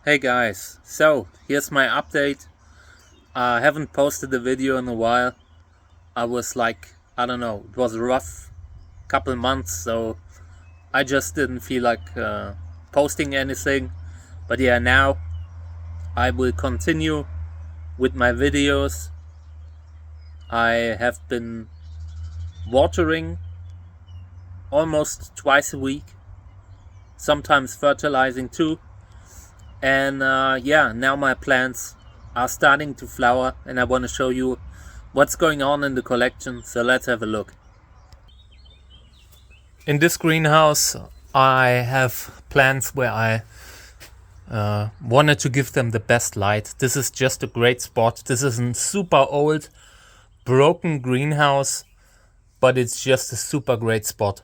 Hey guys, so here's my update. I haven't posted a video in a while. I was like, I don't know, it was a rough couple months, so I just didn't feel like posting anything. But yeah, now I will continue with my videos. I have been watering almost twice a week, sometimes fertilizing too. And yeah, now my plants are starting to flower, and I want to show you what's going on in the collection. So let's have a look. In this greenhouse I have plants where I wanted to give them the best light. This is just a great spot. This is a super old broken greenhouse, but it's just a super great spot.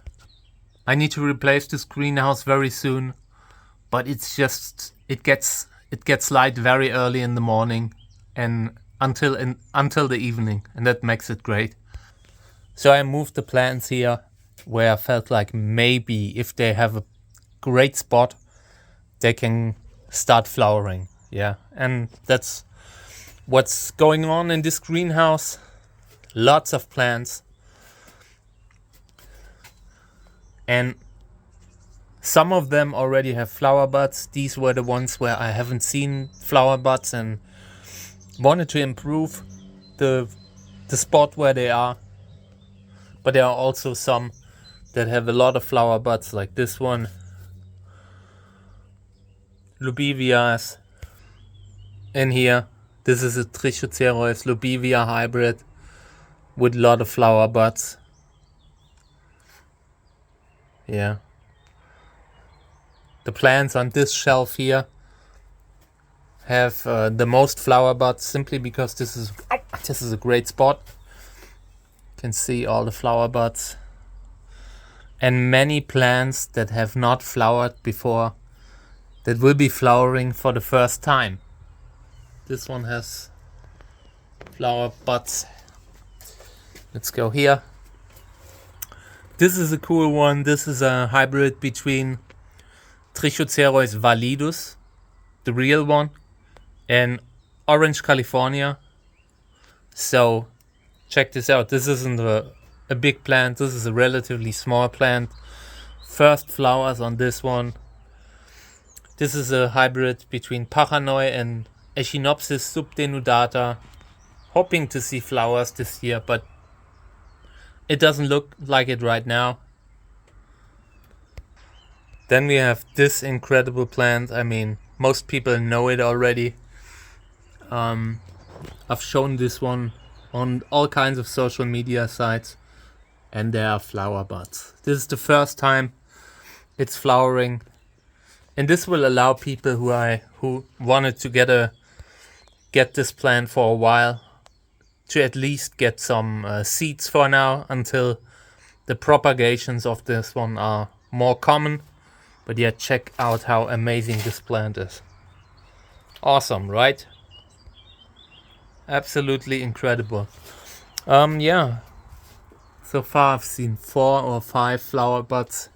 I need to replace this greenhouse very soon, but it's just it gets light very early in the morning and until the evening, and that makes it great. So I moved the plants here where I felt like maybe if they have a great spot they can start flowering. Yeah, and that's what's going on in this greenhouse. Lots of plants, and some of them already have flower buds. These were the ones where I haven't seen flower buds and wanted to improve the spot where they are. But there are also some that have a lot of flower buds, like this one, Lobevias. In here, this is a Trichocereus Lobevia hybrid with a lot of flower buds. Yeah. The plants on this shelf here have the most flower buds simply because this is a great spot. You can see all the flower buds. And many plants that have not flowered before that will be flowering for the first time. This one has flower buds. Let's go here. This is a cool one. This is a hybrid between Trichocereus validus, the real one, and Orange California. So check this out. This isn't a big plant. This is a relatively small plant. First flowers on this one. This is a hybrid between Pachanoi and Echinopsis subdenudata. Hoping to see flowers this year, but it doesn't look like it right now. Then we have this incredible plant. I mean, most people know it already. I've shown this one on all kinds of social media sites, and there are flower buds. This is the first time it's flowering, and this will allow people who wanted to get this plant for a while to at least get some seeds for now until the propagations of this one are more common. But yeah, check out how amazing this plant is. Awesome, right? Absolutely incredible. Yeah. So far I've seen 4 or 5 flower buds.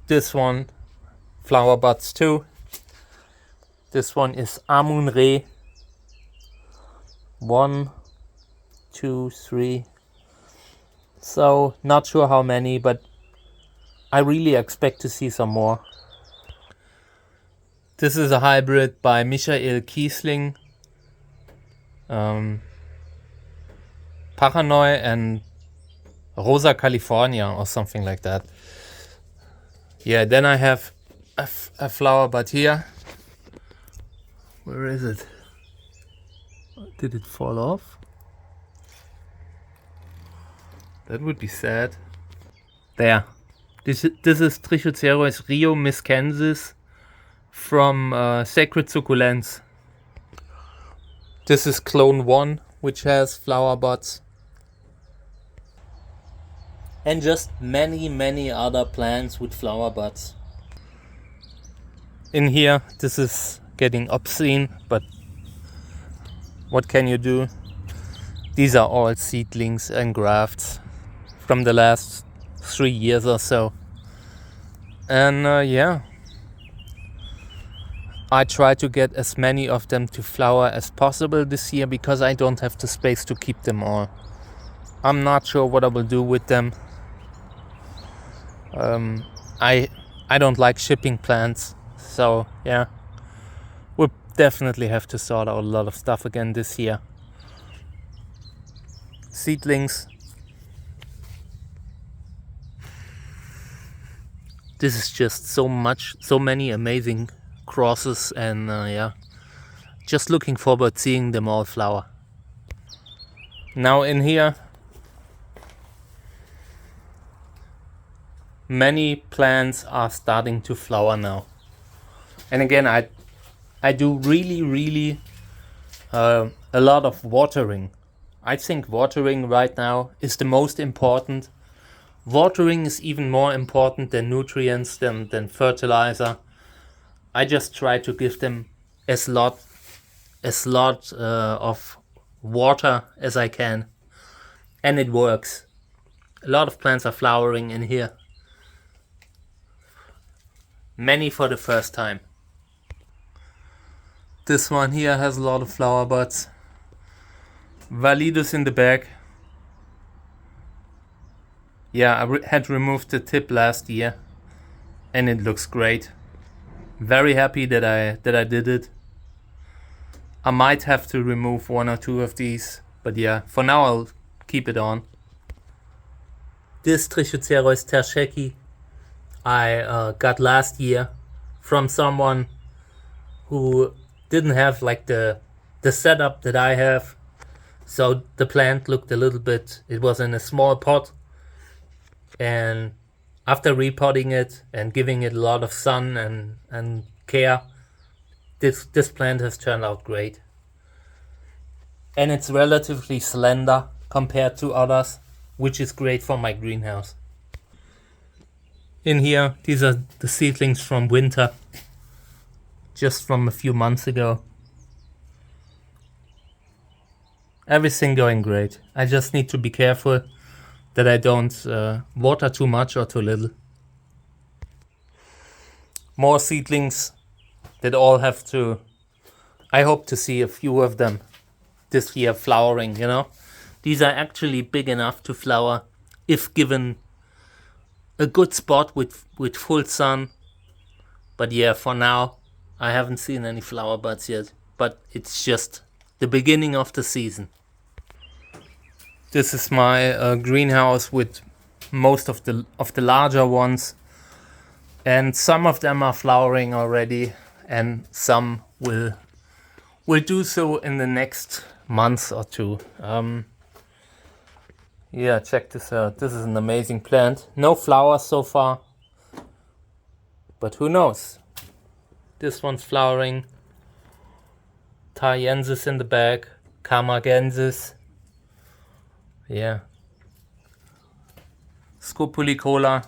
This one, flower buds too. This one is Amun-Re. 1, 2, 3. So not sure how many, but I really expect to see some more. This is a hybrid by Michael Kiesling, Pachanoi and Rosa California or something like that. Yeah, then I have a flower bud here. Where is it? Did it fall off? That would be sad. There. This is Trichocereus Rio miscensis from Sacred Succulents. This is clone 1, which has flower buds. And just many other plants with flower buds. In here, this is getting obscene, but what can you do? These are all seedlings and grafts from the last 3 years or so. And yeah, I try to get as many of them to flower as possible this year because I don't have the space to keep them all. I'm not sure what I will do with them. I don't like shipping plants, so yeah, we'll definitely have to sort out a lot of stuff again this year. Seedlings. This is just so many amazing crosses, and yeah, just looking forward seeing them all flower. Now in here, many plants are starting to flower now. And again, I do really a lot of watering. I think watering right now is the most important. Watering is even more important than nutrients, than fertilizer. I just try to give them as lot of water as I can, and it works. A lot of plants are flowering in here. Many for the first time. This one here has a lot of flower buds. Validus in the back. Yeah, I had removed the tip last year, and it looks great. Very happy that I did it. I might have to remove one or two of these, but yeah, for now I'll keep it on. This Trichocereus terscheki I got last year from someone who didn't have like the setup that I have, so the plant looked a little bit, it was in a small pot, and after repotting it and giving it a lot of sun and care, this plant has turned out great. And it's relatively slender compared to others, which is great for my greenhouse. In here, these are the seedlings from winter, just from a few months ago. Everything going great. I just need to be careful that I don't water too much or too little. More seedlings that all have to... I hope to see a few of them this year flowering, you know. These are actually big enough to flower if given a good spot with full sun. But yeah, for now I haven't seen any flower buds yet, but it's just the beginning of the season. This is my greenhouse with most of the larger ones, and some of them are flowering already, and some will do so in the next month or two. Yeah, check this out. This is an amazing plant. No flowers so far, but who knows? This one's flowering. Thaiensis in the back. Camargensis. Yeah. Scopulicola.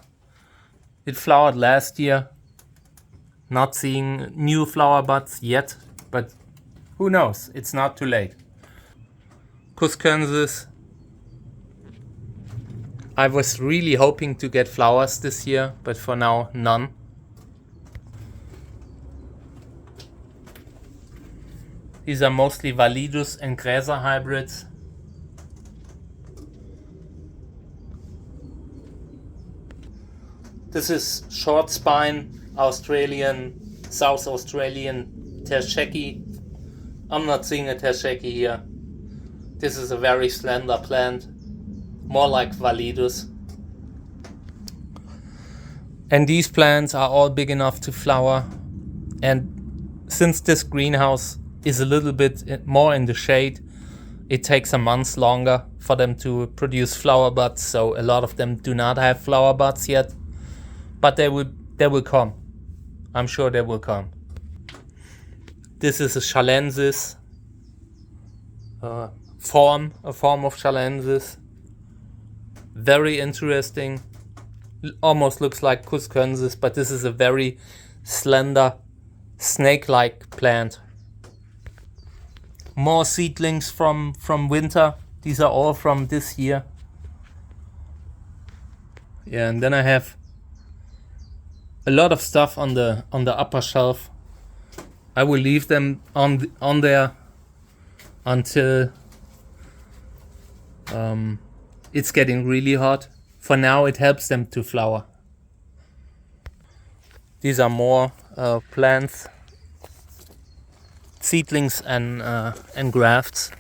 It flowered last year. Not seeing new flower buds yet, but who knows? It's not too late. Cuscensis. I was really hoping to get flowers this year, but for now, none. These are mostly Validus and Gräser hybrids. This is short spine Australian, South Australian terscheki. I'm not seeing a terscheki here. This is a very slender plant, more like Validus. And these plants are all big enough to flower. And since this greenhouse is a little bit more in the shade, it takes a month longer for them to produce flower buds. So a lot of them do not have flower buds yet, but they will come. I'm sure they will come. This is a Chalensis form of Chalensis. Very interesting. Almost looks like Cuscensis, but this is a very slender, snake-like plant. More seedlings from winter. These are all from this year. Yeah, and then I have a lot of stuff on the upper shelf. I will leave them on there until it's getting really hot. For now, it helps them to flower. These are more plants, seedlings and grafts.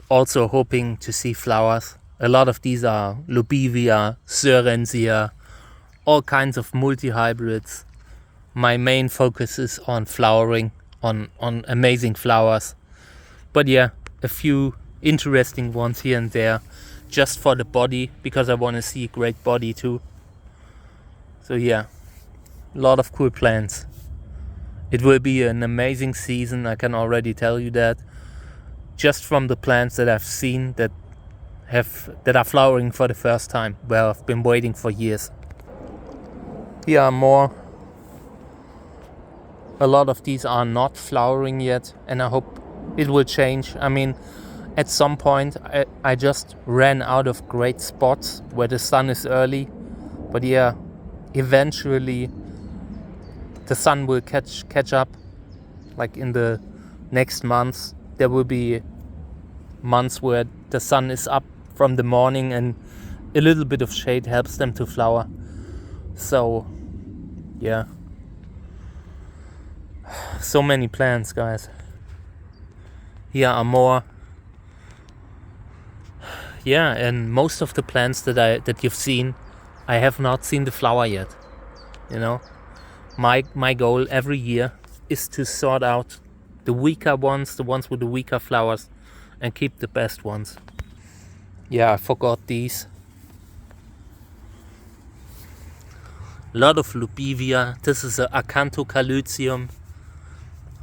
Also hoping to see flowers. A lot of these are Lobivia, Sörensia, all kinds of multi-hybrids. My main focus is on flowering, on amazing flowers. But yeah, a few interesting ones here and there, just for the body, because I want to see a great body too. So yeah, a lot of cool plants. It will be an amazing season, I can already tell you that. Just from the plants that I've seen that are flowering for the first time, where I've been waiting for years. Here are more. A lot of these are not flowering yet, and I hope it will change. I mean, at some point I just ran out of great spots where the sun is early. But yeah, eventually the sun will catch up. Like in the next months, there will be months where the sun is up from the morning and a little bit of shade helps them to flower. So yeah, so many plants, guys. Here are more. Yeah, and most of the plants that you've seen, I have not seen the flower yet. You know, my goal every year is to sort out the weaker ones, the ones with the weaker flowers, and keep the best ones. Yeah, I forgot these. A lot of Lobivia. This is a Acanthocalycium.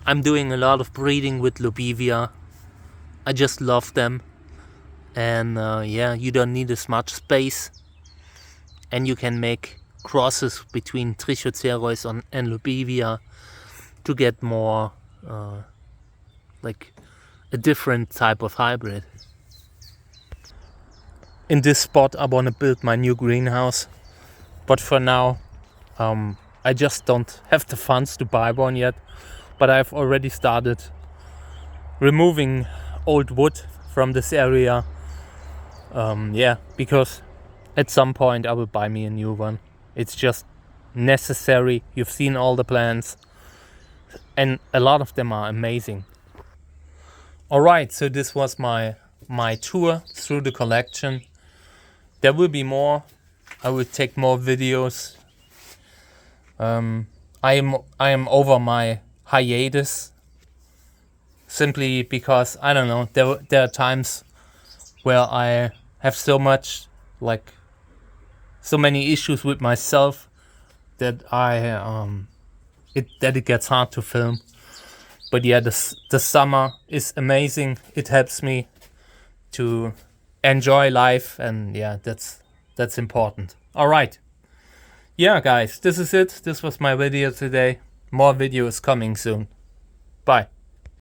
I'm doing a lot of breeding with Lobivia. I just love them. And yeah, you don't need as much space. And you can make crosses between Trichocereus and Lobivia to get more like a different type of hybrid. In this spot I want to build my new greenhouse, but for now I just don't have the funds to buy one yet. But I've already started removing old wood from this area. Yeah, because at some point I will buy me a new one. It's just necessary. You've seen all the plants, and a lot of them are amazing. Alright, so this was my tour through the collection. There will be more. I will take more videos. I am over my hiatus, simply because, I don't know, there are times where I have so many issues with myself that it gets hard to film. But yeah, the summer is amazing. It helps me to enjoy life, and yeah, that's important. All right. Yeah, guys, this is it. This was my video today. More videos coming soon. Bye.